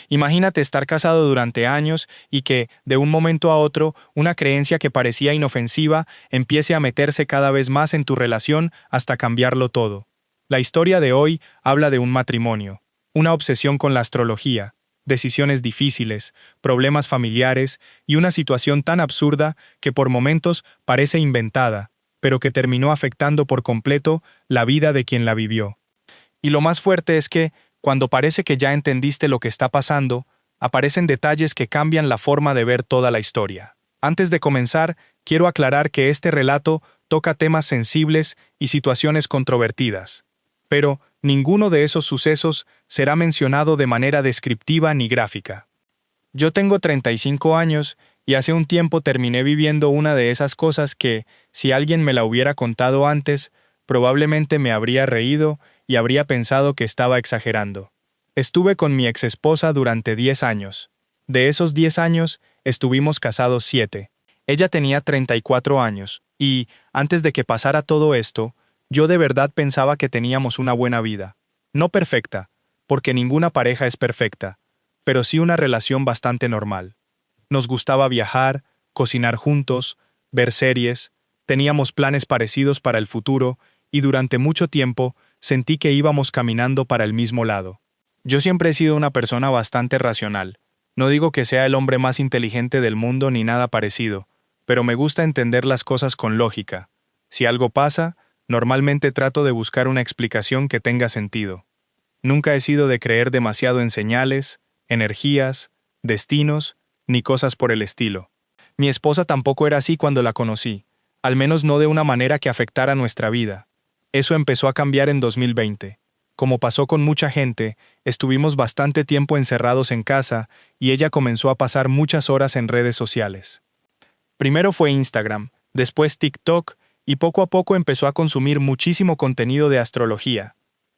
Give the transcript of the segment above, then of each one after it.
Imagínate estar casado durante años y que, de un momento a otro, una creencia que parecía inofensiva empiece a meterse cada vez más en tu relación hasta cambiarlo todo. La historia de hoy habla de un matrimonio, una obsesión con la astrología, decisiones difíciles, problemas familiares y una situación tan absurda que por momentos parece inventada, pero que terminó afectando por completo la vida de quien la vivió. Y lo más fuerte es que, cuando parece que ya entendiste lo que está pasando, aparecen detalles que cambian la forma de ver toda la historia. Antes de comenzar, quiero aclarar que este relato toca temas sensibles y situaciones controvertidas. Pero ninguno de esos sucesos será mencionado de manera descriptiva ni gráfica. Yo tengo 35 años y hace un tiempo terminé viviendo una de esas cosas que, si alguien me la hubiera contado antes, probablemente me habría reído y habría pensado que estaba exagerando. Estuve con mi exesposa durante 10 años. De esos 10 años, estuvimos casados 7. Ella tenía 34 años, y, antes de que pasara todo esto, yo de verdad pensaba que teníamos una buena vida. No perfecta, porque ninguna pareja es perfecta, pero sí una relación bastante normal. Nos gustaba viajar, cocinar juntos, ver series, teníamos planes parecidos para el futuro, y durante mucho tiempo sentí que íbamos caminando para el mismo lado. Yo siempre he sido una persona bastante racional. No digo que sea el hombre más inteligente del mundo ni nada parecido, pero me gusta entender las cosas con lógica. Si algo pasa, normalmente trato de buscar una explicación que tenga sentido. Nunca he sido de creer demasiado en señales, energías, destinos, ni cosas por el estilo. Mi esposa tampoco era así cuando la conocí, al menos no de una manera que afectara nuestra vida. Eso empezó a cambiar en 2020. Como pasó con mucha gente, estuvimos bastante tiempo encerrados en casa y ella comenzó a pasar muchas horas en redes sociales. Primero fue Instagram, después TikTok y poco a poco empezó a consumir muchísimo contenido de astrología.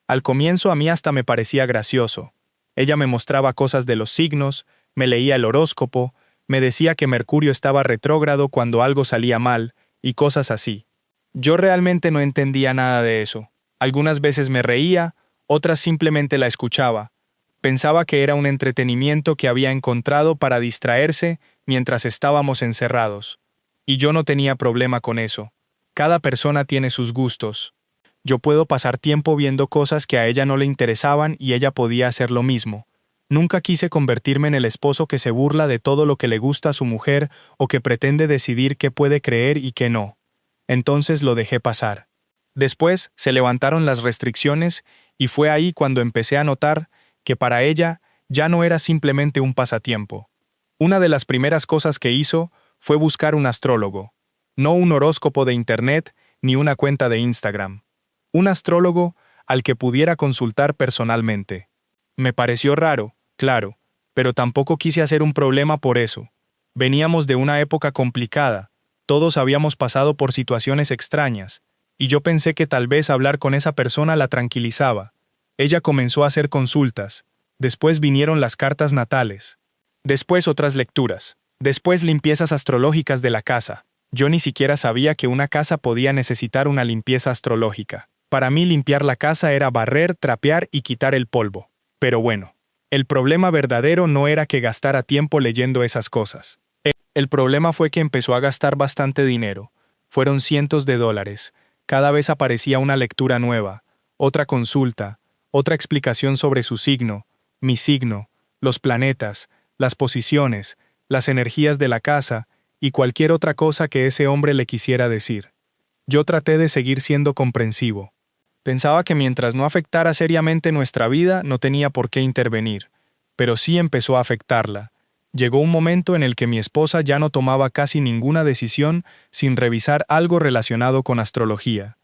Al comienzo a mí hasta me parecía gracioso. Ella me mostraba cosas de los signos, me leía el horóscopo, me decía que Mercurio estaba retrógrado cuando algo salía mal y cosas así. Yo realmente no entendía nada de eso. Algunas veces me reía, otras simplemente la escuchaba. Pensaba que era un entretenimiento que había encontrado para distraerse mientras estábamos encerrados. Y yo no tenía problema con eso. Cada persona tiene sus gustos. Yo puedo pasar tiempo viendo cosas que a ella no le interesaban y ella podía hacer lo mismo. Nunca quise convertirme en el esposo que se burla de todo lo que le gusta a su mujer o que pretende decidir qué puede creer y qué no. Entonces lo dejé pasar. Después se levantaron las restricciones y fue ahí cuando empecé a notar que para ella ya no era simplemente un pasatiempo. Una de las primeras cosas que hizo fue buscar un astrólogo. No un horóscopo de internet ni una cuenta de Instagram. Un astrólogo al que pudiera consultar personalmente. Me pareció raro, claro, pero tampoco quise hacer un problema por eso. Veníamos de una época complicada. Todos habíamos pasado por situaciones extrañas, y yo pensé que tal vez hablar con esa persona la tranquilizaba. Ella comenzó a hacer consultas, después vinieron las cartas natales, después otras lecturas, después limpiezas astrológicas de la casa. Yo ni siquiera sabía que una casa podía necesitar una limpieza astrológica. Para mí limpiar la casa era barrer, trapear y quitar el polvo. Pero bueno, el problema verdadero no era que gastara tiempo leyendo esas cosas. El problema fue que empezó a gastar bastante dinero. Fueron cientos de dólares. Cada vez aparecía una lectura nueva, otra consulta, otra explicación sobre su signo, mi signo, los planetas, las posiciones, las energías de la casa y cualquier otra cosa que ese hombre le quisiera decir. Yo traté de seguir siendo comprensivo. Pensaba que mientras no afectara seriamente nuestra vida, no tenía por qué intervenir. Pero sí empezó a afectarla. Llegó un momento en el que mi esposa ya no tomaba casi ninguna decisión sin revisar algo relacionado con astrología.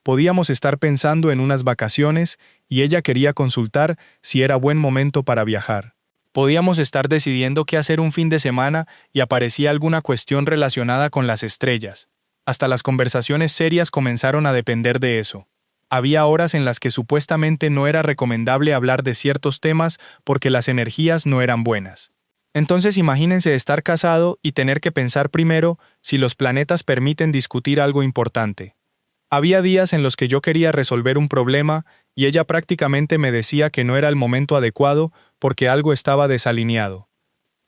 Podíamos estar pensando en unas vacaciones y ella quería consultar si era buen momento para viajar. Podíamos estar decidiendo qué hacer un fin de semana y aparecía alguna cuestión relacionada con las estrellas. Hasta las conversaciones serias comenzaron a depender de eso. Había horas en las que supuestamente no era recomendable hablar de ciertos temas porque las energías no eran buenas. Entonces imagínense estar casado y tener que pensar primero si los planetas permiten discutir algo importante. Había días en los que yo quería resolver un problema y ella prácticamente me decía que no era el momento adecuado porque algo estaba desalineado.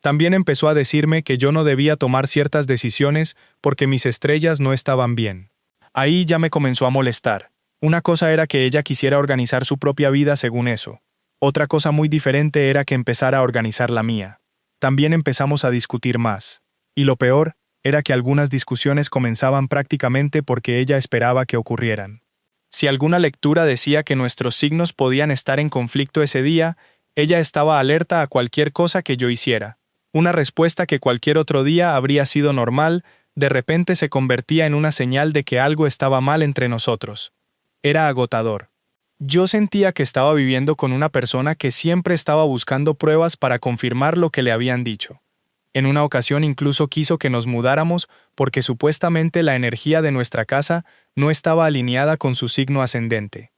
También empezó a decirme que yo no debía tomar ciertas decisiones porque mis estrellas no estaban bien. Ahí ya me comenzó a molestar. Una cosa era que ella quisiera organizar su propia vida según eso. Otra cosa muy diferente era que empezara a organizar la mía. También empezamos a discutir más. Y lo peor era que algunas discusiones comenzaban prácticamente porque ella esperaba que ocurrieran. Si alguna lectura decía que nuestros signos podían estar en conflicto ese día, ella estaba alerta a cualquier cosa que yo hiciera. Una respuesta que cualquier otro día habría sido normal, de repente se convertía en una señal de que algo estaba mal entre nosotros. Era agotador. Yo sentía que estaba viviendo con una persona que siempre estaba buscando pruebas para confirmar lo que le habían dicho. En una ocasión incluso quiso que nos mudáramos porque supuestamente la energía de nuestra casa no estaba alineada con su signo ascendente.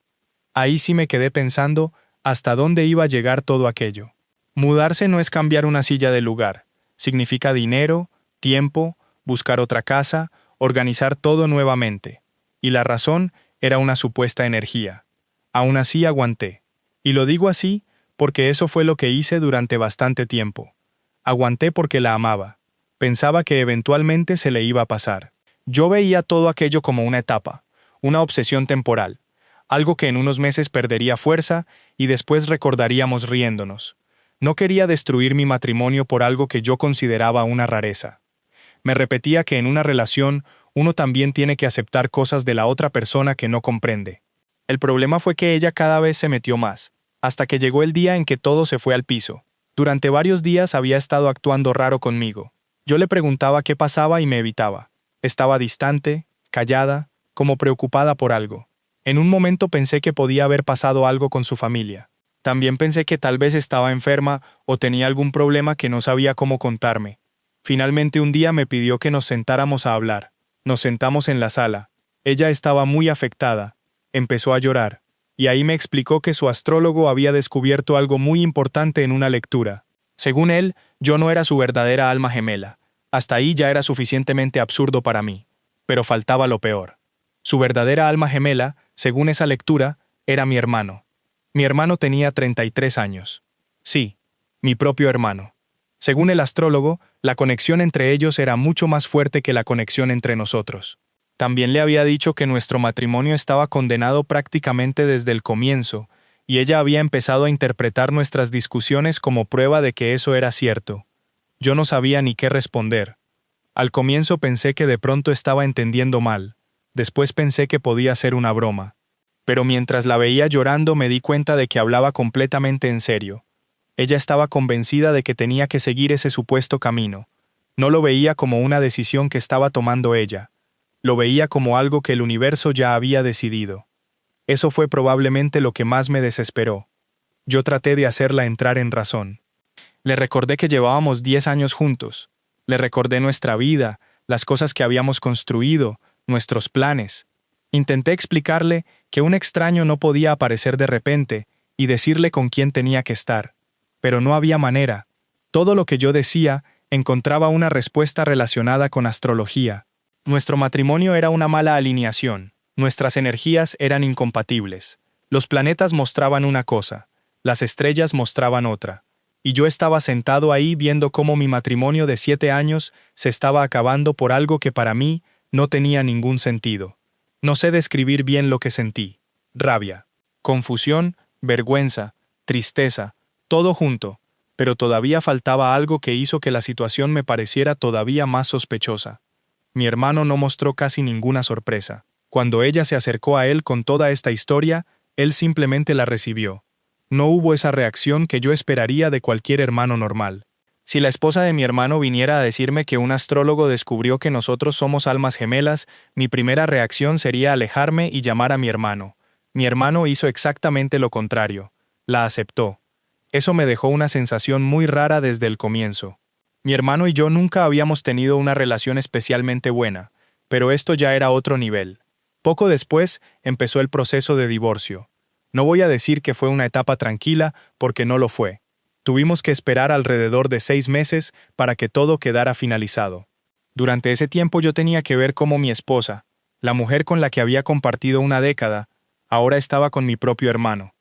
Ahí sí me quedé pensando hasta dónde iba a llegar todo aquello. Mudarse no es cambiar una silla de lugar. Significa dinero, tiempo, buscar otra casa, organizar todo nuevamente. Y la razón era una supuesta energía. Aún así aguanté. Y lo digo así porque eso fue lo que hice durante bastante tiempo. Aguanté porque la amaba. Pensaba que eventualmente se le iba a pasar. Yo veía todo aquello como una etapa, una obsesión temporal, algo que en unos meses perdería fuerza y después recordaríamos riéndonos. No quería destruir mi matrimonio por algo que yo consideraba una rareza. Me repetía que en una relación uno también tiene que aceptar cosas de la otra persona que no comprende. El problema fue que ella cada vez se metió más, hasta que llegó el día en que todo se fue al piso. Durante varios días había estado actuando raro conmigo. Yo le preguntaba qué pasaba y me evitaba. Estaba distante, callada, como preocupada por algo. En un momento pensé que podía haber pasado algo con su familia. También pensé que tal vez estaba enferma o tenía algún problema que no sabía cómo contarme. Finalmente un día me pidió que nos sentáramos a hablar. Nos sentamos en la sala. Ella estaba muy afectada. Empezó a llorar. Y ahí me explicó que su astrólogo había descubierto algo muy importante en una lectura. Según él, yo no era su verdadera alma gemela. Hasta ahí ya era suficientemente absurdo para mí. Pero faltaba lo peor. Su verdadera alma gemela, según esa lectura, era mi hermano. Mi hermano tenía 33 años. Sí, mi propio hermano. Según el astrólogo, la conexión entre ellos era mucho más fuerte que la conexión entre nosotros. También le había dicho que nuestro matrimonio estaba condenado prácticamente desde el comienzo, y ella había empezado a interpretar nuestras discusiones como prueba de que eso era cierto. Yo no sabía ni qué responder. Al comienzo pensé que de pronto estaba entendiendo mal. Después pensé que podía ser una broma. Pero mientras la veía llorando me di cuenta de que hablaba completamente en serio. Ella estaba convencida de que tenía que seguir ese supuesto camino. No lo veía como una decisión que estaba tomando ella. Lo veía como algo que el universo ya había decidido. Eso fue probablemente lo que más me desesperó. Yo traté de hacerla entrar en razón. Le recordé que llevábamos 10 años juntos. Le recordé nuestra vida, las cosas que habíamos construido, nuestros planes. Intenté explicarle que un extraño no podía aparecer de repente y decirle con quién tenía que estar. Pero no había manera. Todo lo que yo decía encontraba una respuesta relacionada con astrología. Nuestro matrimonio era una mala alineación. Nuestras energías eran incompatibles. Los planetas mostraban una cosa, las estrellas mostraban otra. Y yo estaba sentado ahí viendo cómo mi matrimonio de 7 años se estaba acabando por algo que para mí no tenía ningún sentido. No sé describir bien lo que sentí. Rabia, confusión, vergüenza, tristeza, todo junto, pero todavía faltaba algo que hizo que la situación me pareciera todavía más sospechosa. Mi hermano no mostró casi ninguna sorpresa. Cuando ella se acercó a él con toda esta historia, él simplemente la recibió. No hubo esa reacción que yo esperaría de cualquier hermano normal. Si la esposa de mi hermano viniera a decirme que un astrólogo descubrió que nosotros somos almas gemelas, mi primera reacción sería alejarme y llamar a mi hermano. Mi hermano hizo exactamente lo contrario. La aceptó. Eso me dejó una sensación muy rara desde el comienzo. Mi hermano y yo nunca habíamos tenido una relación especialmente buena, pero esto ya era otro nivel. Poco después empezó el proceso de divorcio. No voy a decir que fue una etapa tranquila, porque no lo fue. Tuvimos que esperar alrededor de 6 meses para que todo quedara finalizado. Durante ese tiempo yo tenía que ver cómo mi esposa, la mujer con la que había compartido una década, ahora estaba con mi propio hermano.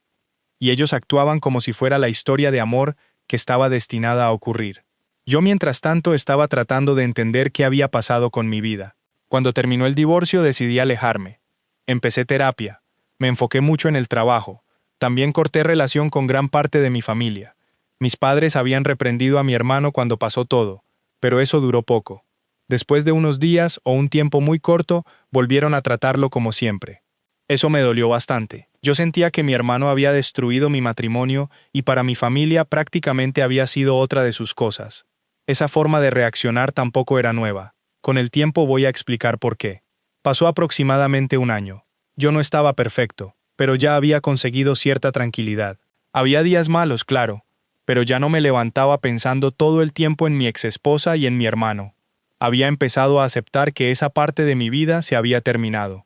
y ellos actuaban como si fuera la historia de amor que estaba destinada a ocurrir. Yo mientras tanto estaba tratando de entender qué había pasado con mi vida. Cuando terminó el divorcio decidí alejarme. Empecé terapia, me enfoqué mucho en el trabajo, también corté relación con gran parte de mi familia. Mis padres habían reprendido a mi hermano cuando pasó todo, pero eso duró poco. Después de unos días o un tiempo muy corto, volvieron a tratarlo como siempre. Eso me dolió bastante. Yo sentía que mi hermano había destruido mi matrimonio y para mi familia prácticamente había sido otra de sus cosas. Esa forma de reaccionar tampoco era nueva. Con el tiempo voy a explicar por qué. Pasó aproximadamente un año. Yo no estaba perfecto, pero ya había conseguido cierta tranquilidad. Había días malos, claro, pero ya no me levantaba pensando todo el tiempo en mi exesposa y en mi hermano. Había empezado a aceptar que esa parte de mi vida se había terminado.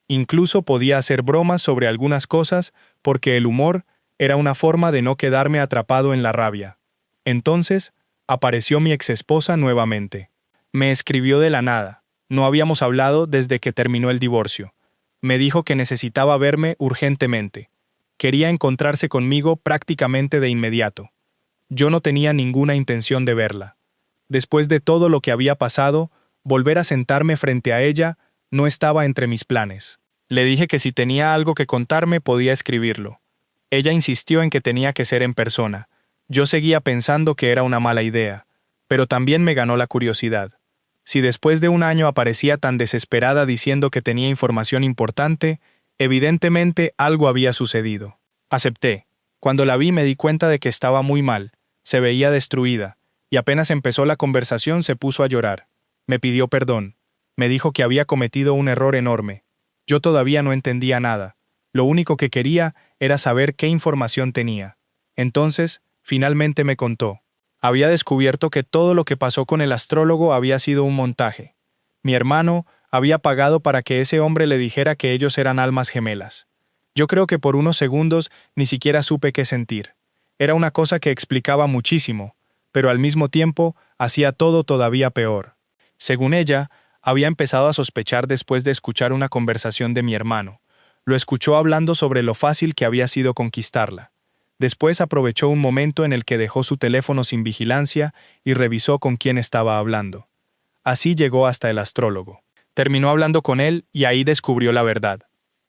Incluso podía hacer bromas sobre algunas cosas porque el humor era una forma de no quedarme atrapado en la rabia. Entonces, apareció mi exesposa nuevamente. Me escribió de la nada. No habíamos hablado desde que terminó el divorcio. Me dijo que necesitaba verme urgentemente. Quería encontrarse conmigo prácticamente de inmediato. Yo no tenía ninguna intención de verla. Después de todo lo que había pasado, volver a sentarme frente a ella no estaba entre mis planes. Le dije que si tenía algo que contarme podía escribirlo. Ella insistió en que tenía que ser en persona. Yo seguía pensando que era una mala idea, pero también me ganó la curiosidad. Si después de un año aparecía tan desesperada diciendo que tenía información importante, evidentemente algo había sucedido. Acepté. Cuando la vi me di cuenta de que estaba muy mal, se veía destruida, y apenas empezó la conversación se puso a llorar. Me pidió perdón. Me dijo que había cometido un error enorme. Yo todavía no entendía nada. Lo único que quería era saber qué información tenía. Entonces, finalmente me contó. Había descubierto que todo lo que pasó con el astrólogo había sido un montaje. Mi hermano había pagado para que ese hombre le dijera que ellos eran almas gemelas. Yo creo que por unos segundos ni siquiera supe qué sentir. Era una cosa que explicaba muchísimo, pero al mismo tiempo hacía todo todavía peor. Según ella, había empezado a sospechar después de escuchar una conversación de mi hermano. Lo escuchó hablando sobre lo fácil que había sido conquistarla. Después aprovechó un momento en el que dejó su teléfono sin vigilancia y revisó con quién estaba hablando. Así llegó hasta el astrólogo. Terminó hablando con él y ahí descubrió la verdad.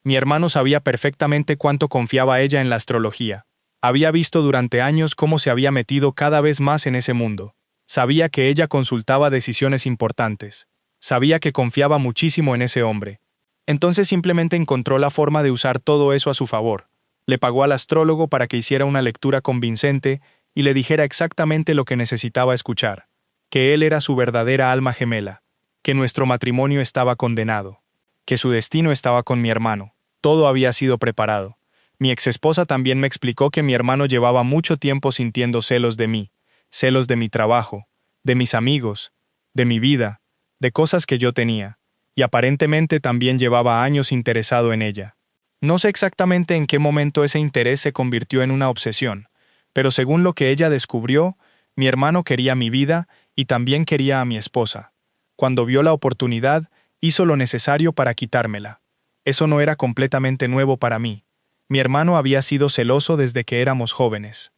Mi hermano sabía perfectamente cuánto confiaba ella en la astrología. Había visto durante años cómo se había metido cada vez más en ese mundo. Sabía que ella consultaba decisiones importantes. Sabía que confiaba muchísimo en ese hombre. Entonces simplemente encontró la forma de usar todo eso a su favor. Le pagó al astrólogo para que hiciera una lectura convincente y le dijera exactamente lo que necesitaba escuchar, que él era su verdadera alma gemela, que nuestro matrimonio estaba condenado, que su destino estaba con mi hermano. Todo había sido preparado. Mi exesposa también me explicó que mi hermano llevaba mucho tiempo sintiendo celos de mí, celos de mi trabajo, de mis amigos, de mi vida, de cosas que yo tenía, y aparentemente también llevaba años interesado en ella. No sé exactamente en qué momento ese interés se convirtió en una obsesión, pero según lo que ella descubrió, mi hermano quería mi vida y también quería a mi esposa. Cuando vio la oportunidad, hizo lo necesario para quitármela. Eso no era completamente nuevo para mí. Mi hermano había sido celoso desde que éramos jóvenes.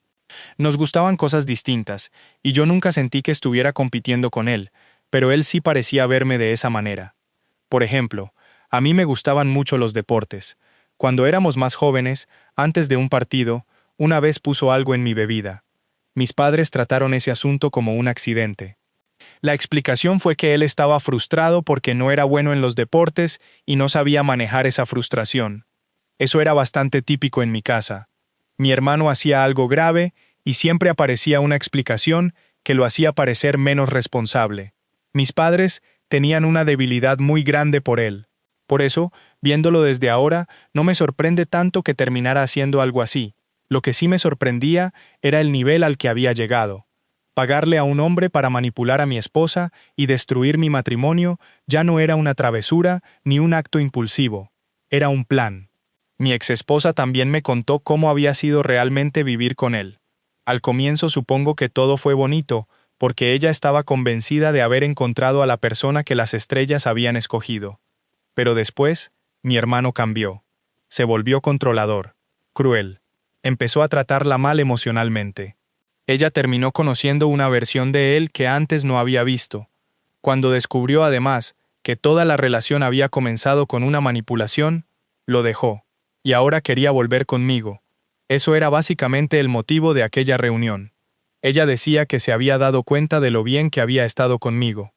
Nos gustaban cosas distintas, y yo nunca sentí que estuviera compitiendo con él, pero él sí parecía verme de esa manera. Por ejemplo, a mí me gustaban mucho los deportes. Cuando éramos más jóvenes, antes de un partido, una vez puso algo en mi bebida. Mis padres trataron ese asunto como un accidente. La explicación fue que él estaba frustrado porque no era bueno en los deportes y no sabía manejar esa frustración. Eso era bastante típico en mi casa. Mi hermano hacía algo grave y siempre aparecía una explicación que lo hacía parecer menos responsable. Mis padres tenían una debilidad muy grande por él. Por eso, viéndolo desde ahora, no me sorprende tanto que terminara haciendo algo así. Lo que sí me sorprendía era el nivel al que había llegado. Pagarle a un hombre para manipular a mi esposa y destruir mi matrimonio ya no era una travesura ni un acto impulsivo. Era un plan. Mi exesposa también me contó cómo había sido realmente vivir con él. Al comienzo supongo que todo fue bonito, porque ella estaba convencida de haber encontrado a la persona que las estrellas habían escogido. Pero después, mi hermano cambió. Se volvió controlador, cruel. Empezó a tratarla mal emocionalmente. Ella terminó conociendo una versión de él que antes no había visto. Cuando descubrió además que toda la relación había comenzado con una manipulación, lo dejó, y ahora quería volver conmigo. Eso era básicamente el motivo de aquella reunión. Ella decía que se había dado cuenta de lo bien que había estado conmigo.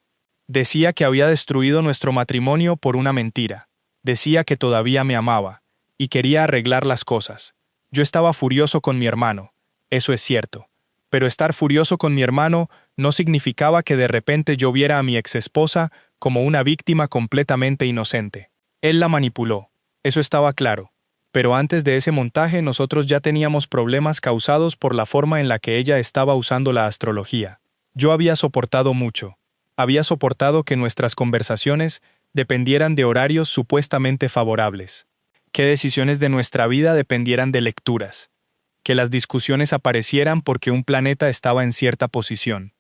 Decía que había destruido nuestro matrimonio por una mentira. Decía que todavía me amaba, y quería arreglar las cosas. Yo estaba furioso con mi hermano, eso es cierto. Pero estar furioso con mi hermano no significaba que de repente yo viera a mi exesposa como una víctima completamente inocente. Él la manipuló, eso estaba claro. Pero antes de ese montaje nosotros ya teníamos problemas causados por la forma en la que ella estaba usando la astrología. Yo había soportado mucho. Había soportado que nuestras conversaciones dependieran de horarios supuestamente favorables. Que decisiones de nuestra vida dependieran de lecturas. Que las discusiones aparecieran porque un planeta estaba en cierta posición.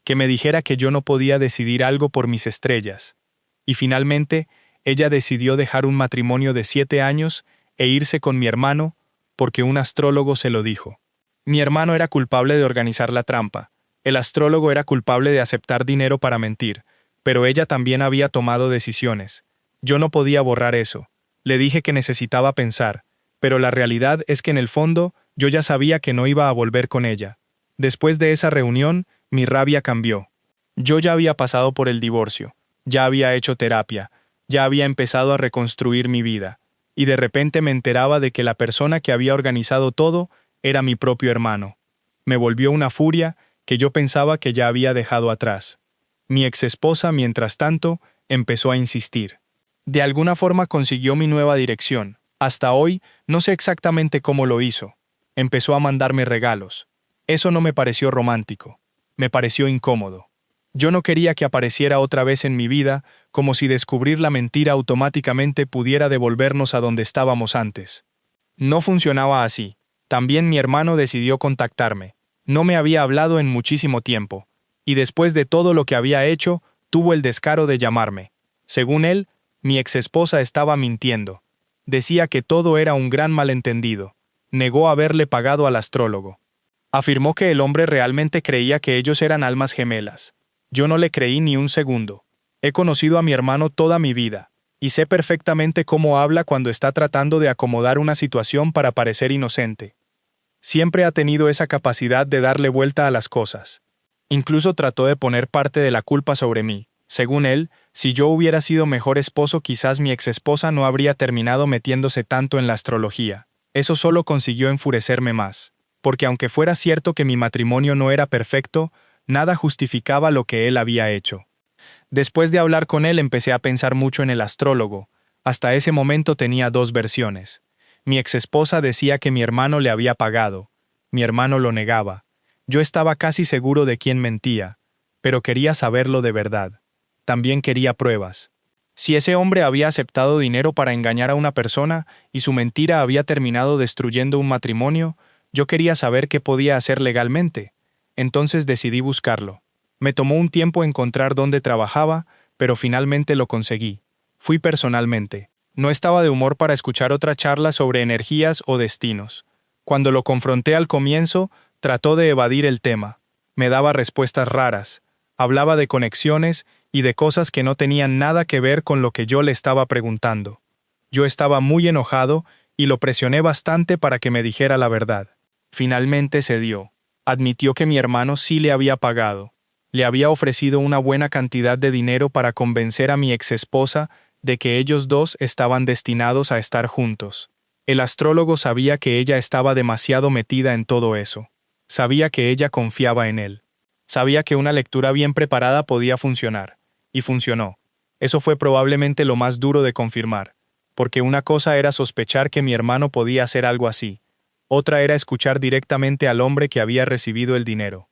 Que me dijera que yo no podía decidir algo por mis estrellas. Y finalmente, ella decidió dejar un matrimonio de 7 años e irse con mi hermano porque un astrólogo se lo dijo. Mi hermano era culpable de organizar la trampa. El astrólogo era culpable de aceptar dinero para mentir, pero ella también había tomado decisiones. Yo no podía borrar eso. Le dije que necesitaba pensar, pero la realidad es que en el fondo yo ya sabía que no iba a volver con ella. Después de esa reunión, mi rabia cambió. Yo ya había pasado por el divorcio, ya había hecho terapia, ya había empezado a reconstruir mi vida, y de repente me enteraba de que la persona que había organizado todo era mi propio hermano. Me volvió una furia que yo pensaba que ya había dejado atrás. Mi exesposa, mientras tanto, empezó a insistir. De alguna forma consiguió mi nueva dirección. Hasta hoy, no sé exactamente cómo lo hizo. Empezó a mandarme regalos. Eso no me pareció romántico. Me pareció incómodo. Yo no quería que apareciera otra vez en mi vida, como si descubrir la mentira automáticamente pudiera devolvernos a donde estábamos antes. No funcionaba así. También mi hermano decidió contactarme. No me había hablado en muchísimo tiempo, y después de todo lo que había hecho, tuvo el descaro de llamarme. Según él, mi exesposa estaba mintiendo. Decía que todo era un gran malentendido. Negó haberle pagado al astrólogo. Afirmó que el hombre realmente creía que ellos eran almas gemelas. Yo no le creí ni un segundo. He conocido a mi hermano toda mi vida, y sé perfectamente cómo habla cuando está tratando de acomodar una situación para parecer inocente. Siempre ha tenido esa capacidad de darle vuelta a las cosas. Incluso trató de poner parte de la culpa sobre mí. Según él, si yo hubiera sido mejor esposo, quizás mi exesposa no habría terminado metiéndose tanto en la astrología. Eso solo consiguió enfurecerme más. Porque aunque fuera cierto que mi matrimonio no era perfecto, nada justificaba lo que él había hecho. Después de hablar con él empecé a pensar mucho en el astrólogo. Hasta ese momento tenía 2 versiones. Mi exesposa decía que mi hermano le había pagado. Mi hermano lo negaba. Yo estaba casi seguro de quién mentía, pero quería saberlo de verdad. También quería pruebas. Si ese hombre había aceptado dinero para engañar a una persona y su mentira había terminado destruyendo un matrimonio, yo quería saber qué podía hacer legalmente. Entonces decidí buscarlo. Me tomó un tiempo encontrar dónde trabajaba, pero finalmente lo conseguí. Fui personalmente. No estaba de humor para escuchar otra charla sobre energías o destinos. Cuando lo confronté al comienzo, trató de evadir el tema. Me daba respuestas raras. Hablaba de conexiones y de cosas que no tenían nada que ver con lo que yo le estaba preguntando. Yo estaba muy enojado y lo presioné bastante para que me dijera la verdad. Finalmente cedió. Admitió que mi hermano sí le había pagado. Le había ofrecido una buena cantidad de dinero para convencer a mi exesposa de que ellos dos estaban destinados a estar juntos. El astrólogo sabía que ella estaba demasiado metida en todo eso. Sabía que ella confiaba en él. Sabía que una lectura bien preparada podía funcionar. Y funcionó. Eso fue probablemente lo más duro de confirmar. Porque una cosa era sospechar que mi hermano podía hacer algo así. Otra era escuchar directamente al hombre que había recibido el dinero.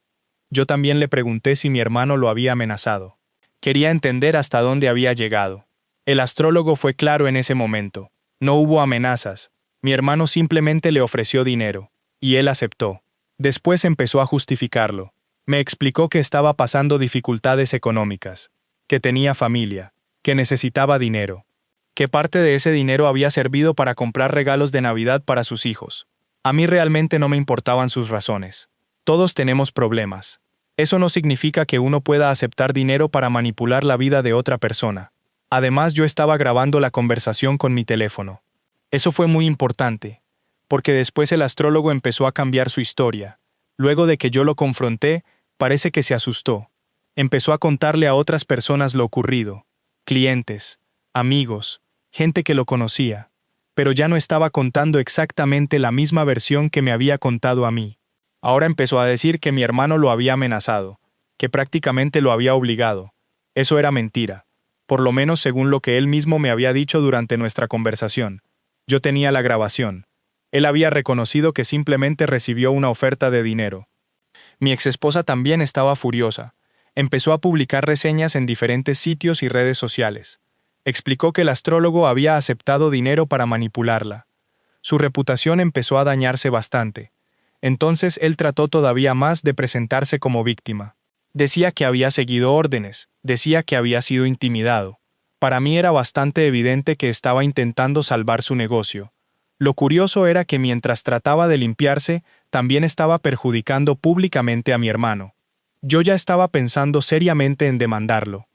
Yo también le pregunté si mi hermano lo había amenazado. Quería entender hasta dónde había llegado. El astrólogo fue claro en ese momento. No hubo amenazas. Mi hermano simplemente le ofreció dinero. Y él aceptó. Después empezó a justificarlo. Me explicó que estaba pasando dificultades económicas. Que tenía familia. Que necesitaba dinero. Que parte de ese dinero había servido para comprar regalos de Navidad para sus hijos. A mí realmente no me importaban sus razones. Todos tenemos problemas. Eso no significa que uno pueda aceptar dinero para manipular la vida de otra persona. Además, yo estaba grabando la conversación con mi teléfono. Eso fue muy importante, porque después el astrólogo empezó a cambiar su historia. Luego de que yo lo confronté, parece que se asustó. Empezó a contarle a otras personas lo ocurrido, clientes, amigos, gente que lo conocía, pero ya no estaba contando exactamente la misma versión que me había contado a mí. Ahora empezó a decir que mi hermano lo había amenazado, que prácticamente lo había obligado. Eso era mentira, por lo menos según lo que él mismo me había dicho durante nuestra conversación. Yo tenía la grabación. Él había reconocido que simplemente recibió una oferta de dinero. Mi exesposa también estaba furiosa. Empezó a publicar reseñas en diferentes sitios y redes sociales. Explicó que el astrólogo había aceptado dinero para manipularla. Su reputación empezó a dañarse bastante. Entonces él trató todavía más de presentarse como víctima. Decía que había seguido órdenes, decía que había sido intimidado. Para mí era bastante evidente que estaba intentando salvar su negocio. Lo curioso era que mientras trataba de limpiarse, también estaba perjudicando públicamente a mi hermano. Yo ya estaba pensando seriamente en demandarlo.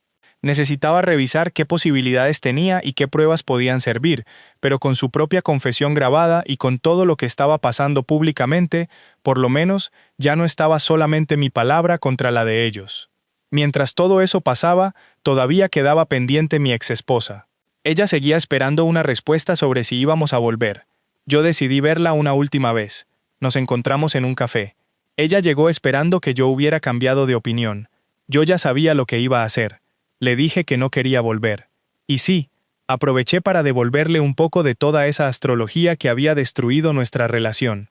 Necesitaba revisar qué posibilidades tenía y qué pruebas podían servir, pero con su propia confesión grabada y con todo lo que estaba pasando públicamente, por lo menos, ya no estaba solamente mi palabra contra la de ellos. Mientras todo eso pasaba, todavía quedaba pendiente mi exesposa. Ella seguía esperando una respuesta sobre si íbamos a volver. Yo decidí verla una última vez. Nos encontramos en un café. Ella llegó esperando que yo hubiera cambiado de opinión. Yo ya sabía lo que iba a hacer. Le dije que no quería volver. Y sí, aproveché para devolverle un poco de toda esa astrología que había destruido nuestra relación.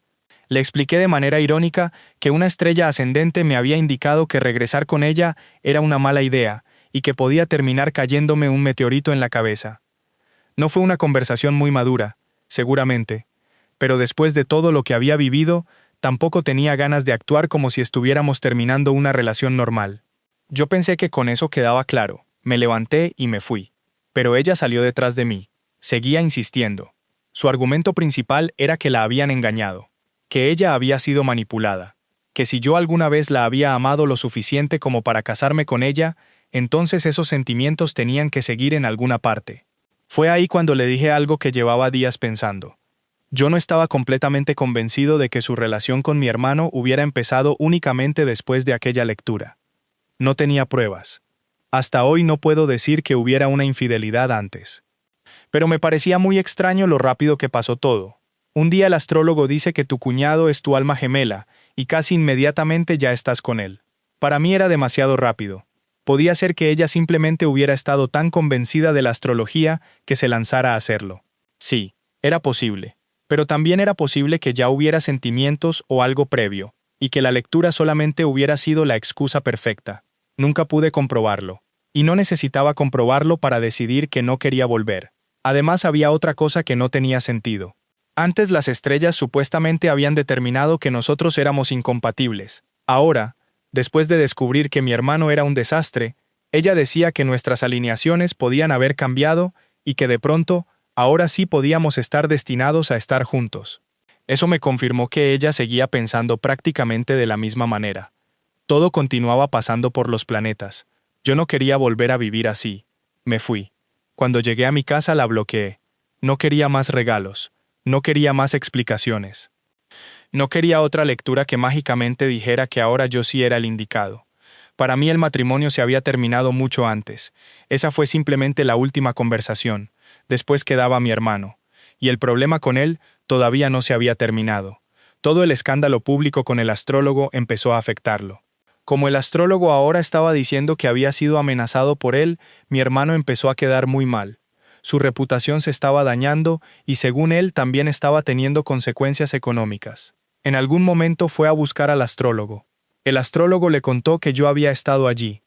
Le expliqué de manera irónica que una estrella ascendente me había indicado que regresar con ella era una mala idea y que podía terminar cayéndome un meteorito en la cabeza. No fue una conversación muy madura, seguramente, pero después de todo lo que había vivido, tampoco tenía ganas de actuar como si estuviéramos terminando una relación normal. Yo pensé que con eso quedaba claro, me levanté y me fui. Pero ella salió detrás de mí. Seguía insistiendo. Su argumento principal era que la habían engañado, que ella había sido manipulada, que si yo alguna vez la había amado lo suficiente como para casarme con ella, entonces esos sentimientos tenían que seguir en alguna parte. Fue ahí cuando le dije algo que llevaba días pensando. Yo no estaba completamente convencido de que su relación con mi hermano hubiera empezado únicamente después de aquella lectura. No tenía pruebas. Hasta hoy no puedo decir que hubiera una infidelidad antes. Pero me parecía muy extraño lo rápido que pasó todo. Un día el astrólogo dice que tu cuñado es tu alma gemela, y casi inmediatamente ya estás con él. Para mí era demasiado rápido. Podía ser que ella simplemente hubiera estado tan convencida de la astrología que se lanzara a hacerlo. Sí, era posible. Pero también era posible que ya hubiera sentimientos o algo previo, y que la lectura solamente hubiera sido la excusa perfecta. Nunca pude comprobarlo. Y no necesitaba comprobarlo para decidir que no quería volver. Además había otra cosa que no tenía sentido. Antes las estrellas supuestamente habían determinado que nosotros éramos incompatibles. Ahora, después de descubrir que mi hermano era un desastre, ella decía que nuestras alineaciones podían haber cambiado y que de pronto, ahora sí podíamos estar destinados a estar juntos. Eso me confirmó que ella seguía pensando prácticamente de la misma manera. Todo continuaba pasando por los planetas. Yo no quería volver a vivir así. Me fui. Cuando llegué a mi casa la bloqueé. No quería más regalos. No quería más explicaciones. No quería otra lectura que mágicamente dijera que ahora yo sí era el indicado. Para mí el matrimonio se había terminado mucho antes. Esa fue simplemente la última conversación. Después quedaba mi hermano. Y el problema con él todavía no se había terminado. Todo el escándalo público con el astrólogo empezó a afectarlo. Como el astrólogo ahora estaba diciendo que había sido amenazado por él, mi hermano empezó a quedar muy mal. Su reputación se estaba dañando y según él también estaba teniendo consecuencias económicas. En algún momento fue a buscar al astrólogo. El astrólogo le contó que yo había estado allí.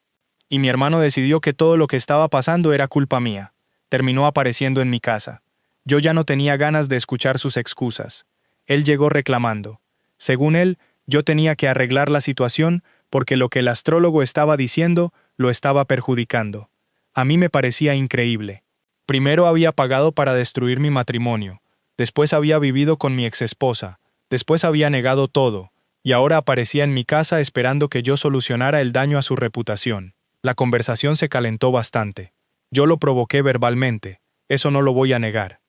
Y mi hermano decidió que todo lo que estaba pasando era culpa mía. Terminó apareciendo en mi casa. Yo ya no tenía ganas de escuchar sus excusas. Él llegó reclamando. Según él, yo tenía que arreglar la situación porque lo que el astrólogo estaba diciendo lo estaba perjudicando. A mí me parecía increíble. Primero había pagado para destruir mi matrimonio. Después había vivido con mi exesposa. Después había negado todo, y ahora aparecía en mi casa esperando que yo solucionara el daño a su reputación. La conversación se calentó bastante. Yo lo provoqué verbalmente, eso no lo voy a negar.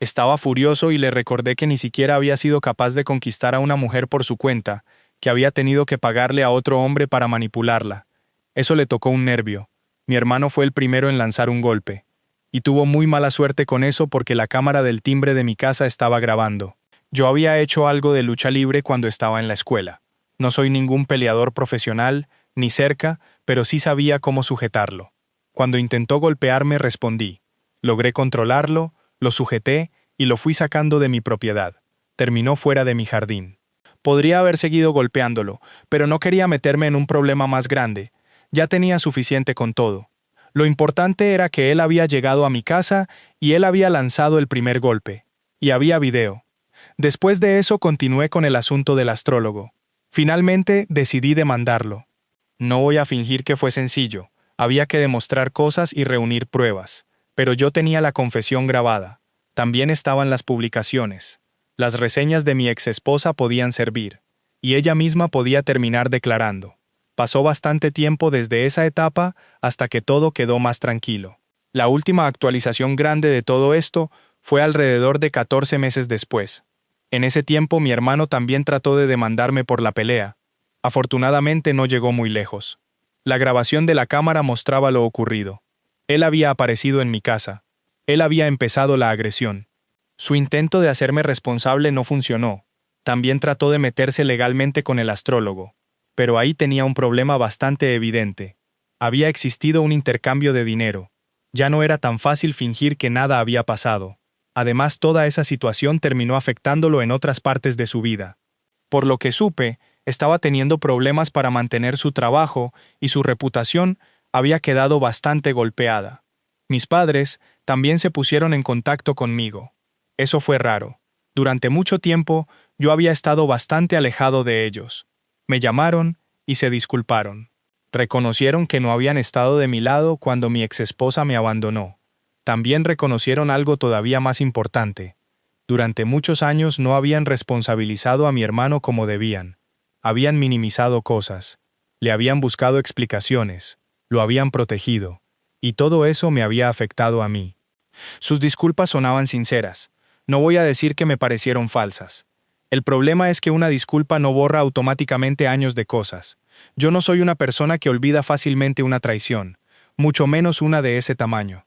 Estaba furioso y le recordé que ni siquiera había sido capaz de conquistar a una mujer por su cuenta, que había tenido que pagarle a otro hombre para manipularla. Eso le tocó un nervio. Mi hermano fue el primero en lanzar un golpe. Y tuvo muy mala suerte con eso porque la cámara del timbre de mi casa estaba grabando. Yo había hecho algo de lucha libre cuando estaba en la escuela. No soy ningún peleador profesional, ni cerca, pero sí sabía cómo sujetarlo. Cuando intentó golpearme respondí. Logré controlarlo, lo sujeté y lo fui sacando de mi propiedad. Terminó fuera de mi jardín. Podría haber seguido golpeándolo, pero no quería meterme en un problema más grande. Ya tenía suficiente con todo. Lo importante era que él había llegado a mi casa y él había lanzado el primer golpe. Y había video. Después de eso continué con el asunto del astrólogo. Finalmente decidí demandarlo. No voy a fingir que fue sencillo. Había que demostrar cosas y reunir pruebas. Pero yo tenía la confesión grabada. También estaban las publicaciones. Las reseñas de mi exesposa podían servir. Y ella misma podía terminar declarando. Pasó bastante tiempo desde esa etapa hasta que todo quedó más tranquilo. La última actualización grande de todo esto fue alrededor de 14 meses después. En ese tiempo mi hermano también trató de demandarme por la pelea. Afortunadamente no llegó muy lejos. La grabación de la cámara mostraba lo ocurrido. Él había aparecido en mi casa. Él había empezado la agresión. Su intento de hacerme responsable no funcionó. También trató de meterse legalmente con el astrólogo. Pero ahí tenía un problema bastante evidente. Había existido un intercambio de dinero. Ya no era tan fácil fingir que nada había pasado. Además, toda esa situación terminó afectándolo en otras partes de su vida. Por lo que supe, estaba teniendo problemas para mantener su trabajo y su reputación había quedado bastante golpeada. Mis padres también se pusieron en contacto conmigo. Eso fue raro. Durante mucho tiempo, yo había estado bastante alejado de ellos. Me llamaron y se disculparon. Reconocieron que no habían estado de mi lado cuando mi exesposa me abandonó. También reconocieron algo todavía más importante. Durante muchos años no habían responsabilizado a mi hermano como debían. Habían minimizado cosas. Le habían buscado explicaciones. Lo habían protegido. Y todo eso me había afectado a mí. Sus disculpas sonaban sinceras. No voy a decir que me parecieron falsas. El problema es que una disculpa no borra automáticamente años de cosas. Yo no soy una persona que olvida fácilmente una traición, mucho menos una de ese tamaño.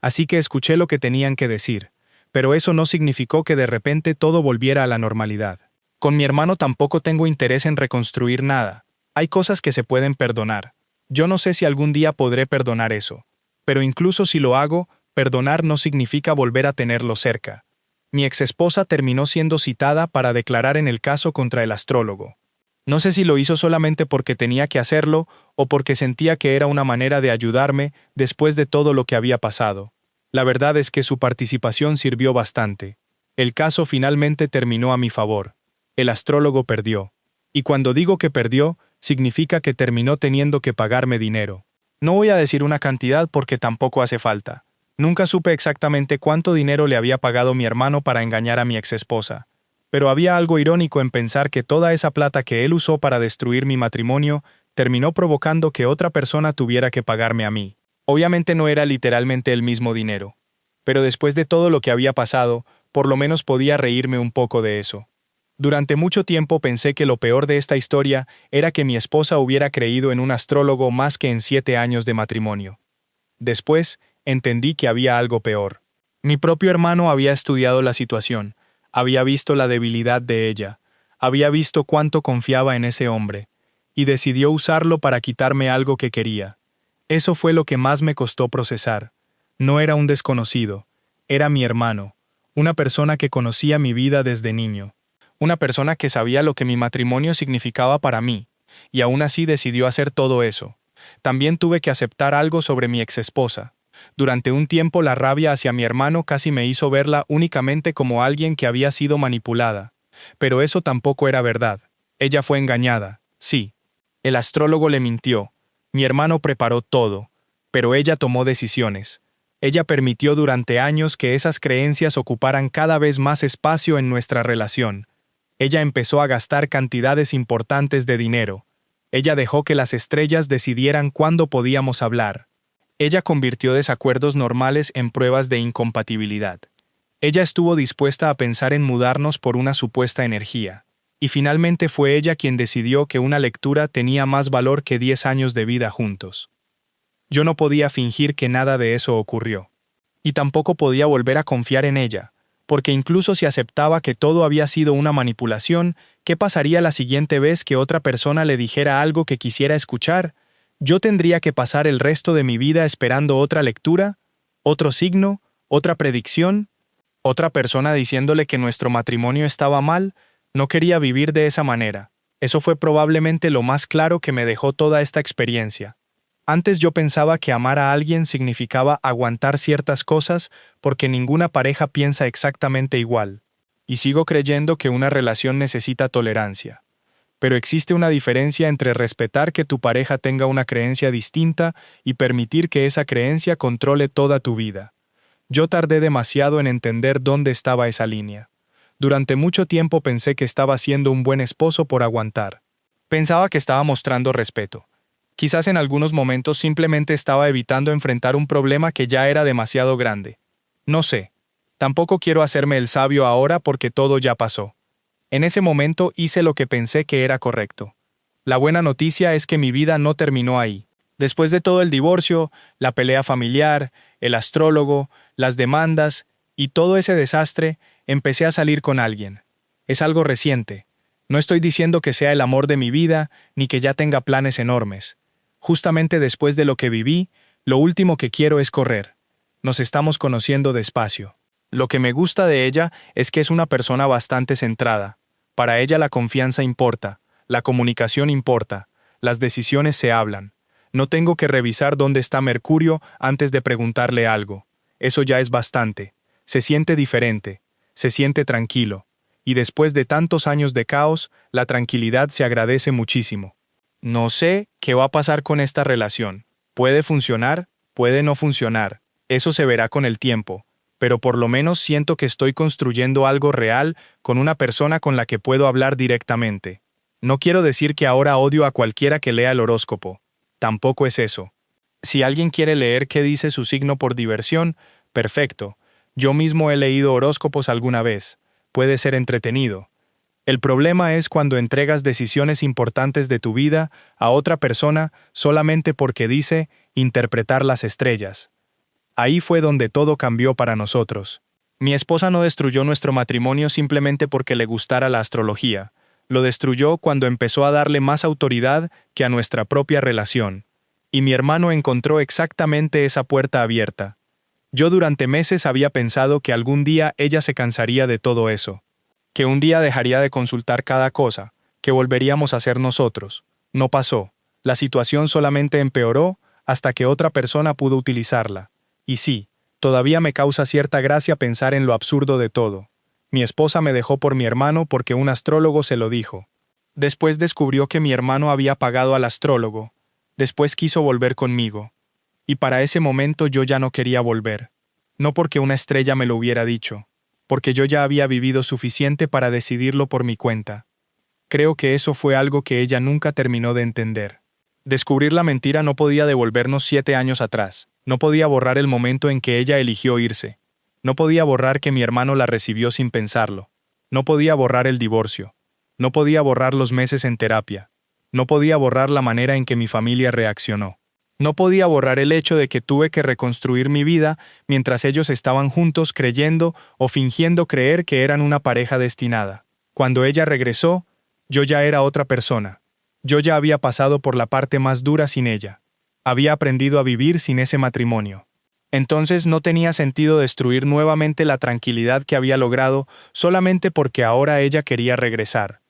Así que escuché lo que tenían que decir, pero eso no significó que de repente todo volviera a la normalidad. Con mi hermano tampoco tengo interés en reconstruir nada. Hay cosas que se pueden perdonar. Yo no sé si algún día podré perdonar eso. Pero incluso si lo hago, perdonar no significa volver a tenerlo cerca. Mi exesposa terminó siendo citada para declarar en el caso contra el astrólogo. No sé si lo hizo solamente porque tenía que hacerlo o porque sentía que era una manera de ayudarme después de todo lo que había pasado. La verdad es que su participación sirvió bastante. El caso finalmente terminó a mi favor. El astrólogo perdió. Y cuando digo que perdió, significa que terminó teniendo que pagarme dinero. No voy a decir una cantidad porque tampoco hace falta. Nunca supe exactamente cuánto dinero le había pagado mi hermano para engañar a mi exesposa. Pero había algo irónico en pensar que toda esa plata que él usó para destruir mi matrimonio terminó provocando que otra persona tuviera que pagarme a mí. Obviamente no era literalmente el mismo dinero. Pero después de todo lo que había pasado, por lo menos podía reírme un poco de eso. Durante mucho tiempo pensé que lo peor de esta historia era que mi esposa hubiera creído en un astrólogo más que en 7 años de matrimonio. Después, entendí que había algo peor. Mi propio hermano había estudiado la situación, había visto la debilidad de ella, había visto cuánto confiaba en ese hombre, y decidió usarlo para quitarme algo que quería. Eso fue lo que más me costó procesar. No era un desconocido, era mi hermano, una persona que conocía mi vida desde niño. Una persona que sabía lo que mi matrimonio significaba para mí, y aún así decidió hacer todo eso. También tuve que aceptar algo sobre mi exesposa. Durante un tiempo la rabia hacia mi hermano casi me hizo verla únicamente como alguien que había sido manipulada. Pero eso tampoco era verdad. Ella fue engañada, sí. El astrólogo le mintió. Mi hermano preparó todo, pero ella tomó decisiones. Ella permitió durante años que esas creencias ocuparan cada vez más espacio en nuestra relación. Ella empezó a gastar cantidades importantes de dinero. Ella dejó que las estrellas decidieran cuándo podíamos hablar. Ella convirtió desacuerdos normales en pruebas de incompatibilidad. Ella estuvo dispuesta a pensar en mudarnos por una supuesta energía. Y finalmente fue ella quien decidió que una lectura tenía más valor que 10 años de vida juntos. Yo no podía fingir que nada de eso ocurrió. Y tampoco podía volver a confiar en ella, porque incluso si aceptaba que todo había sido una manipulación, ¿qué pasaría la siguiente vez que otra persona le dijera algo que quisiera escuchar? ¿Yo tendría que pasar el resto de mi vida esperando otra lectura? ¿Otro signo? ¿Otra predicción? ¿Otra persona diciéndole que nuestro matrimonio estaba mal? No quería vivir de esa manera. Eso fue probablemente lo más claro que me dejó toda esta experiencia. Antes yo pensaba que amar a alguien significaba aguantar ciertas cosas porque ninguna pareja piensa exactamente igual. Y sigo creyendo que una relación necesita tolerancia. Pero existe una diferencia entre respetar que tu pareja tenga una creencia distinta y permitir que esa creencia controle toda tu vida. Yo tardé demasiado en entender dónde estaba esa línea. Durante mucho tiempo pensé que estaba siendo un buen esposo por aguantar. Pensaba que estaba mostrando respeto. Quizás en algunos momentos simplemente estaba evitando enfrentar un problema que ya era demasiado grande. No sé. Tampoco quiero hacerme el sabio ahora porque todo ya pasó. En ese momento hice lo que pensé que era correcto. La buena noticia es que mi vida no terminó ahí. Después de todo el divorcio, la pelea familiar, el astrólogo, las demandas y todo ese desastre, empecé a salir con alguien. Es algo reciente. No estoy diciendo que sea el amor de mi vida, ni que ya tenga planes enormes. Justamente después de lo que viví, lo último que quiero es correr. Nos estamos conociendo despacio. Lo que me gusta de ella es que es una persona bastante centrada. Para ella la confianza importa, la comunicación importa, las decisiones se hablan. No tengo que revisar dónde está Mercurio antes de preguntarle algo. Eso ya es bastante. Se siente diferente, se siente tranquilo. Y después de tantos años de caos, la tranquilidad se agradece muchísimo. No sé qué va a pasar con esta relación. Puede funcionar, puede no funcionar. Eso se verá con el tiempo. Pero por lo menos siento que estoy construyendo algo real con una persona con la que puedo hablar directamente. No quiero decir que ahora odio a cualquiera que lea el horóscopo. Tampoco es eso. Si alguien quiere leer qué dice su signo por diversión, perfecto. Yo mismo he leído horóscopos alguna vez. Puede ser entretenido. El problema es cuando entregas decisiones importantes de tu vida a otra persona solamente porque dice interpretar las estrellas. Ahí fue donde todo cambió para nosotros. Mi esposa no destruyó nuestro matrimonio simplemente porque le gustara la astrología. Lo destruyó cuando empezó a darle más autoridad que a nuestra propia relación. Y mi hermano encontró exactamente esa puerta abierta. Yo durante meses había pensado que algún día ella se cansaría de todo eso. Que un día dejaría de consultar cada cosa, que volveríamos a ser nosotros. No pasó. La situación solamente empeoró hasta que otra persona pudo utilizarla. Y sí, todavía me causa cierta gracia pensar en lo absurdo de todo. Mi esposa me dejó por mi hermano porque un astrólogo se lo dijo. Después descubrió que mi hermano había pagado al astrólogo. Después quiso volver conmigo. Y para ese momento yo ya no quería volver. No porque una estrella me lo hubiera dicho, porque yo ya había vivido suficiente para decidirlo por mi cuenta. Creo que eso fue algo que ella nunca terminó de entender. Descubrir la mentira no podía devolvernos 7 años atrás. No podía borrar el momento en que ella eligió irse. No podía borrar que mi hermano la recibió sin pensarlo. No podía borrar el divorcio. No podía borrar los meses en terapia. No podía borrar la manera en que mi familia reaccionó. No podía borrar el hecho de que tuve que reconstruir mi vida mientras ellos estaban juntos creyendo o fingiendo creer que eran una pareja destinada. Cuando ella regresó, yo ya era otra persona. Yo ya había pasado por la parte más dura sin ella. Había aprendido a vivir sin ese matrimonio. Entonces no tenía sentido destruir nuevamente la tranquilidad que había logrado solamente porque ahora ella quería regresar.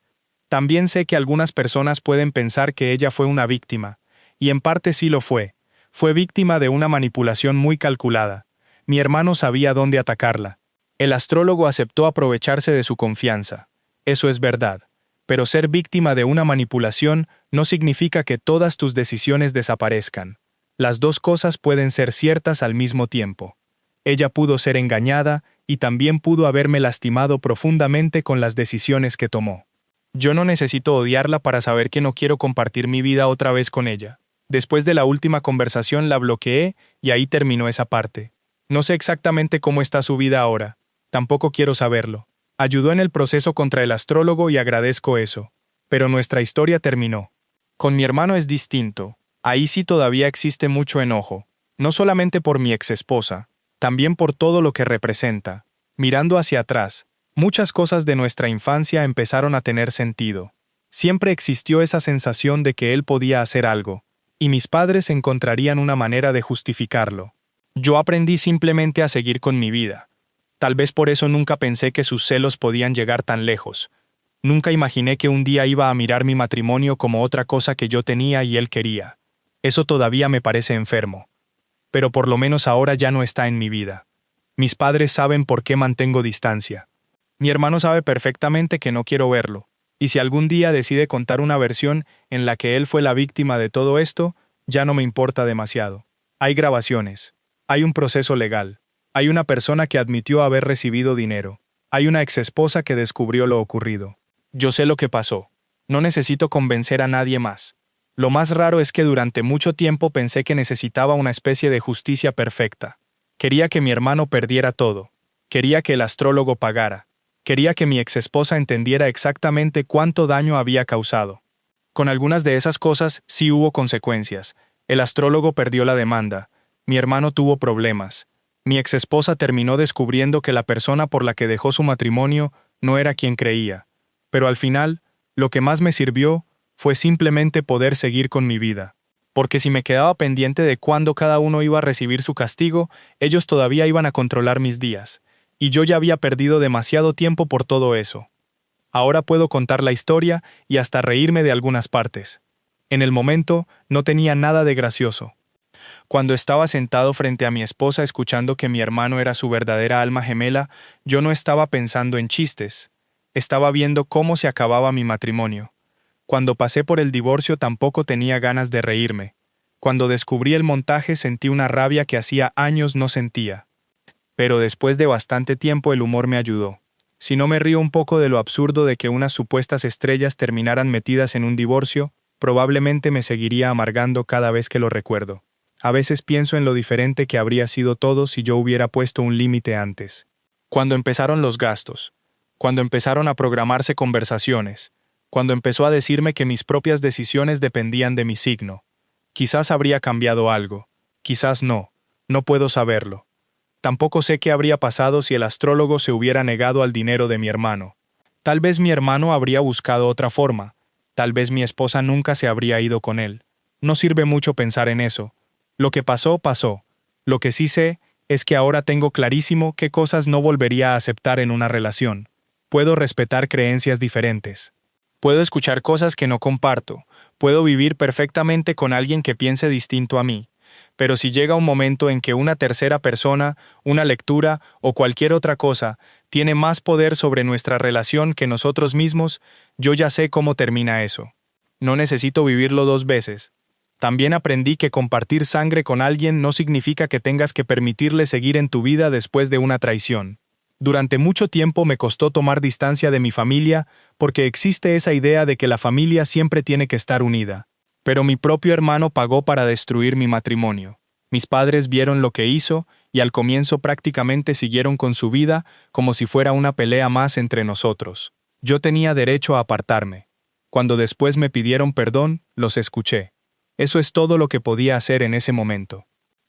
También sé que algunas personas pueden pensar que ella fue una víctima, y en parte sí lo fue. Fue víctima de una manipulación muy calculada. Mi hermano sabía dónde atacarla. El astrólogo aceptó aprovecharse de su confianza. Eso es verdad. Pero ser víctima de una manipulación no significa que todas tus decisiones desaparezcan. Las dos cosas pueden ser ciertas al mismo tiempo. Ella pudo ser engañada y también pudo haberme lastimado profundamente con las decisiones que tomó. Yo no necesito odiarla para saber que no quiero compartir mi vida otra vez con ella. Después de la última conversación la bloqueé y ahí terminó esa parte. No sé exactamente cómo está su vida ahora. Tampoco quiero saberlo. Ayudó en el proceso contra el astrólogo y agradezco eso. Pero nuestra historia terminó. Con mi hermano es distinto. Ahí sí todavía existe mucho enojo. No solamente por mi exesposa, también por todo lo que representa. Mirando hacia atrás, muchas cosas de nuestra infancia empezaron a tener sentido. Siempre existió esa sensación de que él podía hacer algo, y mis padres encontrarían una manera de justificarlo. Yo aprendí simplemente a seguir con mi vida. Tal vez por eso nunca pensé que sus celos podían llegar tan lejos. Nunca imaginé que un día iba a mirar mi matrimonio como otra cosa que yo tenía y él quería. Eso todavía me parece enfermo. Pero por lo menos ahora ya no está en mi vida. Mis padres saben por qué mantengo distancia. Mi hermano sabe perfectamente que no quiero verlo, y si algún día decide contar una versión en la que él fue la víctima de todo esto, ya no me importa demasiado. Hay grabaciones, hay un proceso legal, hay una persona que admitió haber recibido dinero, hay una exesposa que descubrió lo ocurrido. Yo sé lo que pasó. No necesito convencer a nadie más. Lo más raro es que durante mucho tiempo pensé que necesitaba una especie de justicia perfecta. Quería que mi hermano perdiera todo. Quería que el astrólogo pagara. Quería que mi exesposa entendiera exactamente cuánto daño había causado. Con algunas de esas cosas sí hubo consecuencias. El astrólogo perdió la demanda. Mi hermano tuvo problemas. Mi exesposa terminó descubriendo que la persona por la que dejó su matrimonio no era quien creía. Pero al final, lo que más me sirvió fue simplemente poder seguir con mi vida. Porque si me quedaba pendiente de cuándo cada uno iba a recibir su castigo, ellos todavía iban a controlar mis días. Y yo ya había perdido demasiado tiempo por todo eso. Ahora puedo contar la historia y hasta reírme de algunas partes. En el momento, no tenía nada de gracioso. Cuando estaba sentado frente a mi esposa escuchando que mi hermano era su verdadera alma gemela, yo no estaba pensando en chistes. Estaba viendo cómo se acababa mi matrimonio. Cuando pasé por el divorcio tampoco tenía ganas de reírme. Cuando descubrí el montaje sentí una rabia que hacía años no sentía. Pero después de bastante tiempo el humor me ayudó. Si no me río un poco de lo absurdo de que unas supuestas estrellas terminaran metidas en un divorcio, probablemente me seguiría amargando cada vez que lo recuerdo. A veces pienso en lo diferente que habría sido todo si yo hubiera puesto un límite antes. Cuando empezaron los gastos, cuando empezaron a programarse conversaciones, cuando empezó a decirme que mis propias decisiones dependían de mi signo. Quizás habría cambiado algo, quizás no, no puedo saberlo. Tampoco sé qué habría pasado si el astrólogo se hubiera negado al dinero de mi hermano. Tal vez mi hermano habría buscado otra forma, tal vez mi esposa nunca se habría ido con él. No sirve mucho pensar en eso. Lo que pasó, pasó. Lo que sí sé es que ahora tengo clarísimo qué cosas no volvería a aceptar en una relación. Puedo respetar creencias diferentes. Puedo escuchar cosas que no comparto, puedo vivir perfectamente con alguien que piense distinto a mí, pero si llega un momento en que una tercera persona, una lectura o cualquier otra cosa tiene más poder sobre nuestra relación que nosotros mismos, yo ya sé cómo termina eso. No necesito vivirlo dos veces. También aprendí que compartir sangre con alguien no significa que tengas que permitirle seguir en tu vida después de una traición. Durante mucho tiempo me costó tomar distancia de mi familia porque existe esa idea de que la familia siempre tiene que estar unida. Pero mi propio hermano pagó para destruir mi matrimonio. Mis padres vieron lo que hizo y al comienzo prácticamente siguieron con su vida como si fuera una pelea más entre nosotros. Yo tenía derecho a apartarme. Cuando después me pidieron perdón, los escuché. Eso es todo lo que podía hacer en ese momento.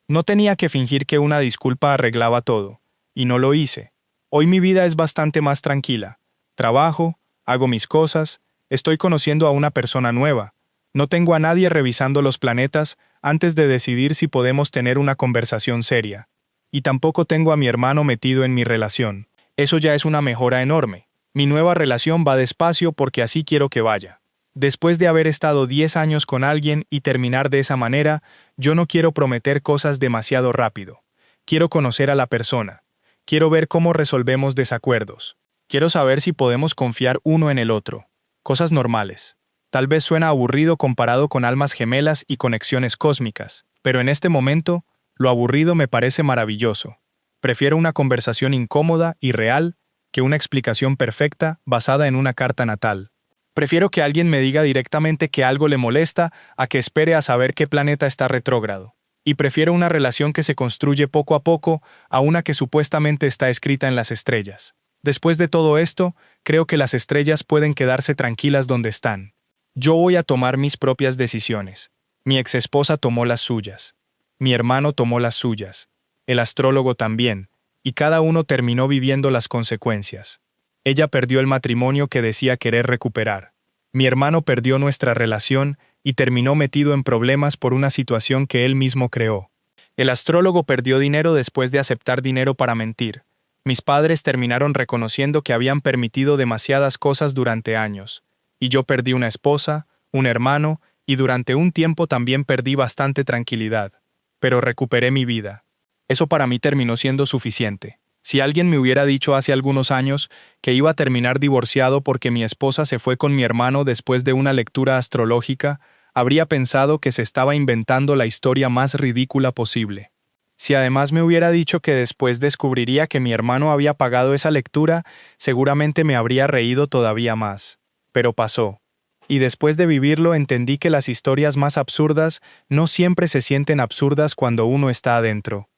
No tenía que fingir que una disculpa arreglaba todo, y no lo hice. Hoy mi vida es bastante más tranquila. Trabajo, hago mis cosas, estoy conociendo a una persona nueva. No tengo a nadie revisando los planetas antes de decidir si podemos tener una conversación seria. Y tampoco tengo a mi hermano metido en mi relación. Eso ya es una mejora enorme. Mi nueva relación va despacio porque así quiero que vaya. Después de haber estado 10 años con alguien y terminar de esa manera, yo no quiero prometer cosas demasiado rápido. Quiero conocer a la persona. Quiero ver cómo resolvemos desacuerdos. Quiero saber si podemos confiar uno en el otro. Cosas normales. Tal vez suena aburrido comparado con almas gemelas y conexiones cósmicas, pero en este momento, lo aburrido me parece maravilloso. Prefiero una conversación incómoda y real que una explicación perfecta basada en una carta natal. Prefiero que alguien me diga directamente que algo le molesta a que espere a saber qué planeta está retrógrado. Y prefiero una relación que se construye poco a poco a una que supuestamente está escrita en las estrellas. Después de todo esto, creo que las estrellas pueden quedarse tranquilas donde están. Yo voy a tomar mis propias decisiones. Mi exesposa tomó las suyas. Mi hermano tomó las suyas. El astrólogo también, y cada uno terminó viviendo las consecuencias. Ella perdió el matrimonio que decía querer recuperar. Mi hermano perdió nuestra relación y terminó metido en problemas por una situación que él mismo creó. El astrólogo perdió dinero después de aceptar dinero para mentir. Mis padres terminaron reconociendo que habían permitido demasiadas cosas durante años. Y yo perdí una esposa, un hermano, y durante un tiempo también perdí bastante tranquilidad. Pero recuperé mi vida. Eso para mí terminó siendo suficiente. Si alguien me hubiera dicho hace algunos años que iba a terminar divorciado porque mi esposa se fue con mi hermano después de una lectura astrológica, habría pensado que se estaba inventando la historia más ridícula posible. Si además me hubiera dicho que después descubriría que mi hermano había pagado esa lectura, seguramente me habría reído todavía más. Pero pasó. Y después de vivirlo entendí que las historias más absurdas no siempre se sienten absurdas cuando uno está adentro.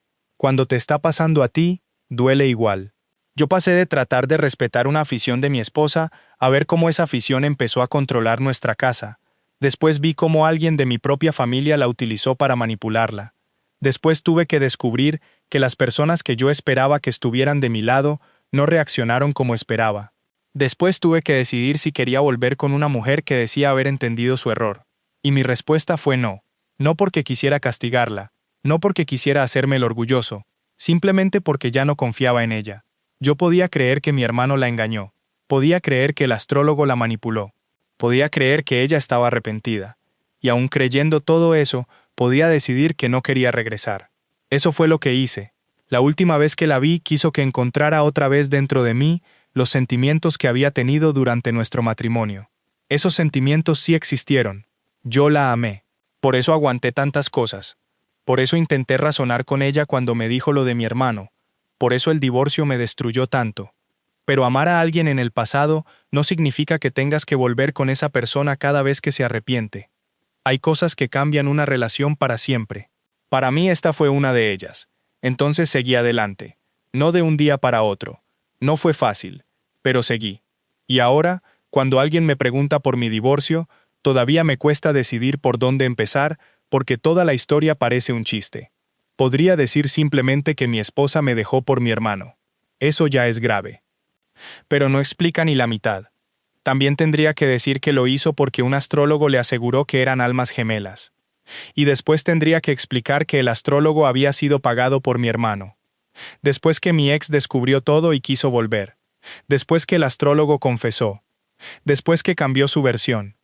Cuando te está pasando a ti, duele igual. Yo pasé de tratar de respetar una afición de mi esposa a ver cómo esa afición empezó a controlar nuestra casa. Después vi cómo alguien de mi propia familia la utilizó para manipularla. Después tuve que descubrir que las personas que yo esperaba que estuvieran de mi lado no reaccionaron como esperaba. Después tuve que decidir si quería volver con una mujer que decía haber entendido su error. Y mi respuesta fue no. No porque quisiera castigarla, no porque quisiera hacerme el orgulloso, simplemente porque ya no confiaba en ella. Yo podía creer que mi hermano la engañó. Podía creer que el astrólogo la manipuló. Podía creer que ella estaba arrepentida. Y aun creyendo todo eso, podía decidir que no quería regresar. Eso fue lo que hice. La última vez que la vi quiso que encontrara otra vez dentro de mí los sentimientos que había tenido durante nuestro matrimonio. Esos sentimientos sí existieron. Yo la amé. Por eso aguanté tantas cosas. Por eso intenté razonar con ella cuando me dijo lo de mi hermano. Por eso el divorcio me destruyó tanto. Pero amar a alguien en el pasado no significa que tengas que volver con esa persona cada vez que se arrepiente. Hay cosas que cambian una relación para siempre. Para mí esta fue una de ellas. Entonces seguí adelante. No de un día para otro. No fue fácil, pero seguí. Y ahora, cuando alguien me pregunta por mi divorcio, todavía me cuesta decidir por dónde empezar, porque toda la historia parece un chiste. Podría decir simplemente que mi esposa me dejó por mi hermano. Eso ya es grave. Pero no explica ni la mitad. También tendría que decir que lo hizo porque un astrólogo le aseguró que eran almas gemelas. Y después tendría que explicar que el astrólogo había sido pagado por mi hermano. Después que mi ex descubrió todo y quiso volver. Después que el astrólogo confesó. Después que cambió su versión.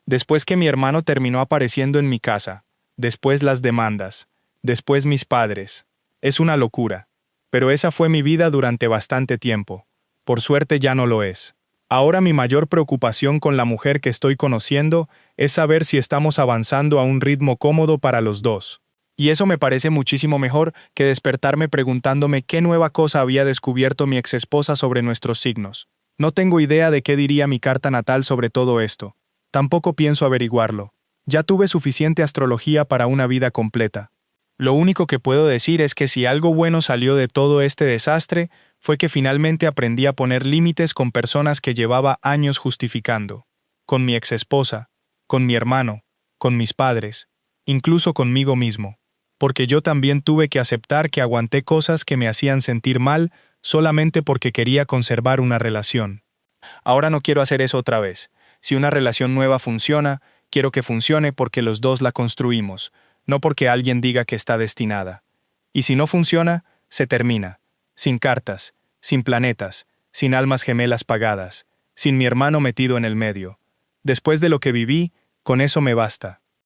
Después que mi hermano terminó apareciendo en mi casa. Después las demandas. Después mis padres. Es una locura. Pero esa fue mi vida durante bastante tiempo. Por suerte ya no lo es. Ahora mi mayor preocupación con la mujer que estoy conociendo es saber si estamos avanzando a un ritmo cómodo para los dos. Y eso me parece muchísimo mejor que despertarme preguntándome qué nueva cosa había descubierto mi exesposa sobre nuestros signos. No tengo idea de qué diría mi carta natal sobre todo esto. Tampoco pienso averiguarlo. Ya tuve suficiente astrología para una vida completa. Lo único que puedo decir es que si algo bueno salió de todo este desastre, fue que finalmente aprendí a poner límites con personas que llevaba años justificando. Con mi exesposa, con mi hermano, con mis padres, incluso conmigo mismo. Porque yo también tuve que aceptar que aguanté cosas que me hacían sentir mal solamente porque quería conservar una relación. Ahora no quiero hacer eso otra vez. Si una relación nueva funciona, quiero que funcione porque los dos la construimos, no porque alguien diga que está destinada. Y si no funciona, se termina. Sin cartas, sin planetas, sin almas gemelas pagadas, sin mi hermano metido en el medio. Después de lo que viví, con eso me basta.